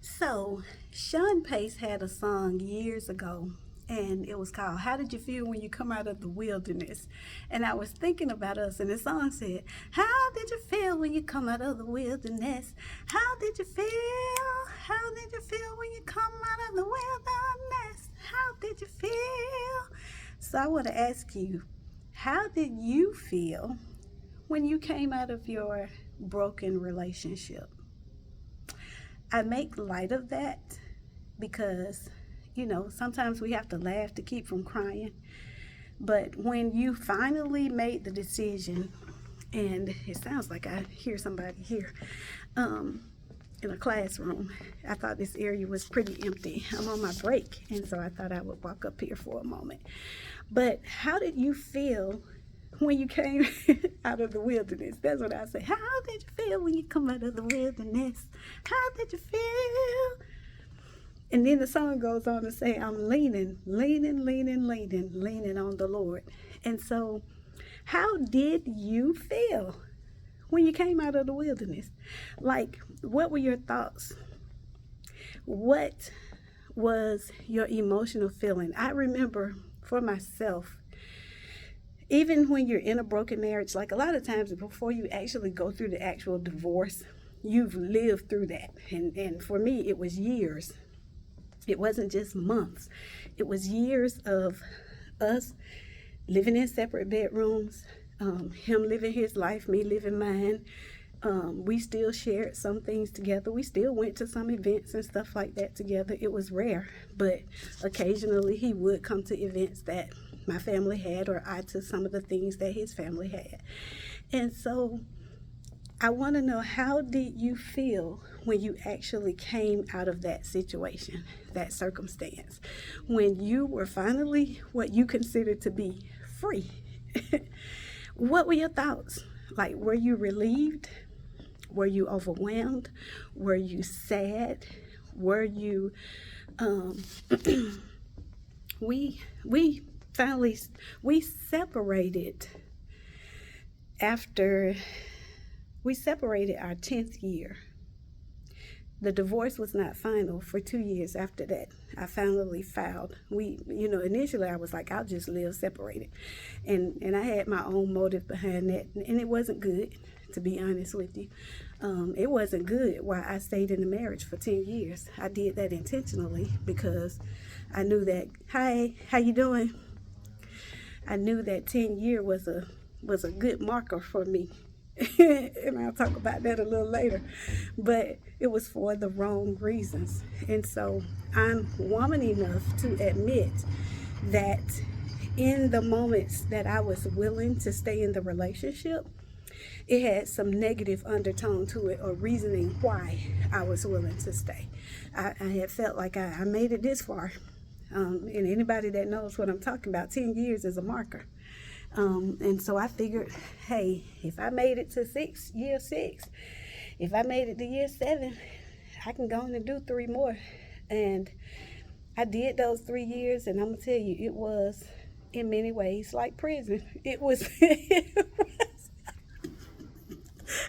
So, Sean Pace had a song years ago, and it was called How Did You Feel When You Come Out of the Wilderness? And I was thinking about us, and the song said, How did you feel when you come out of the wilderness? How did you feel? How did you feel when you come out of the wilderness? How did you feel? So, I want to ask you, how did you feel when you came out of your broken relationship? I make light of that because, sometimes we have to laugh to keep from crying. But when you finally made the decision, and it sounds like I hear somebody here in a classroom. I thought this area was pretty empty. I'm on my break, and so I thought I would walk up here for a moment. But how did you feel when you came out of the wilderness? That's what I say. How did you feel when you come out of the wilderness? How did you feel? And then the song goes on to say, I'm leaning on the Lord. And so, how did you feel when you came out of the wilderness? Like, what were your thoughts? What was your emotional feeling? I remember for myself, even when you're in a broken marriage, like a lot of times before you actually go through the actual divorce, you've lived through that. And for me, it was years. It wasn't just months. It was years of us living in separate bedrooms, him living his life, me living mine. We still shared some things together. We still went to some events and stuff like that together. It was rare, but occasionally he would come to events that my family had, or I to some of the things that his family had. And so I want to know, how did you feel when you actually came out of that situation, that circumstance, when you were finally what you considered to be free? What were your thoughts? Like, were you relieved? Were you overwhelmed? Were you sad? Were you, we finally, we separated after, we separated our 10th year. The divorce was not final for 2 years after that. I finally filed. Initially I was like, I'll just live separated. And I had my own motive behind that. And it wasn't good, to be honest with you. It wasn't good why I stayed in the marriage for 10 years. I did that intentionally because I knew that, hi, how you doing? I knew that 10 year was a good marker for me. And I'll talk about that a little later. But it was for the wrong reasons. And so I'm woman enough to admit that in the moments that I was willing to stay in the relationship, it had some negative undertone to it, or reasoning why I was willing to stay. I had felt like I made it this far. And anybody that knows what I'm talking about, 10 years is a marker. And so I figured, hey, if I made it to year six, if I made it to year 7, I can go on and do 3 more. And I did those 3 years, and I'm gonna tell you, it was in many ways like prison. It was,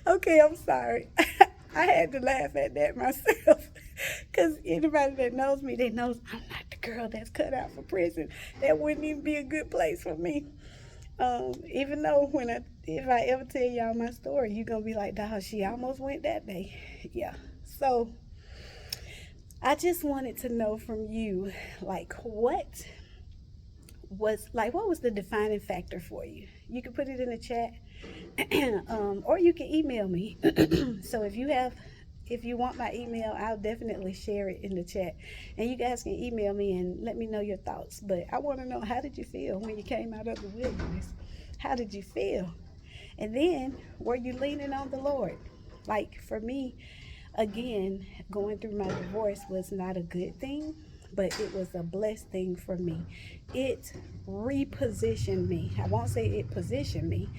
okay, I'm sorry. I had to laugh at that myself. Because anybody that knows me, that knows I'm not the girl that's cut out for prison. That wouldn't even be a good place for me. Even though if I ever tell y'all my story, you're going to be like, dog, she almost went that day. Yeah. So I just wanted to know from you, like, what was the defining factor for you? You can put it in the chat, or you can email me. So if you want my email, I'll definitely share it in the chat. And you guys can email me and let me know your thoughts. But I want to know, how did you feel when you came out of the wilderness? How did you feel? And then, were you leaning on the Lord? Like, for me, again, going through my divorce was not a good thing, but it was a blessed thing for me. It repositioned me. I won't say it positioned me.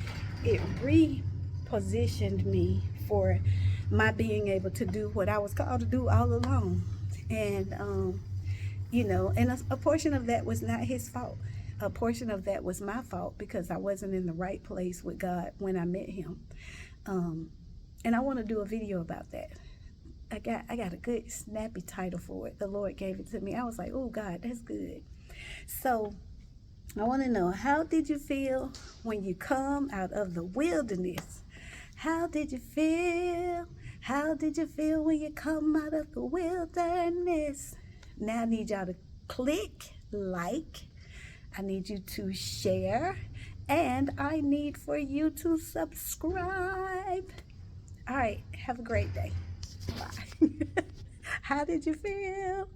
It repositioned me for my being able to do what I was called to do all along. And, and a portion of that was not his fault. A portion of that was my fault because I wasn't in the right place with God when I met him. And I want to do a video about that. got a good snappy title for it. The Lord gave it to me. I was like, oh God, that's good. So I want to know, how did you feel when you come out of the wilderness? How did you feel? How did you feel when you come out of the wilderness? Now I need y'all to click like. I need you to share. And I need for you to subscribe. All right. Have a great day. Bye. How did you feel?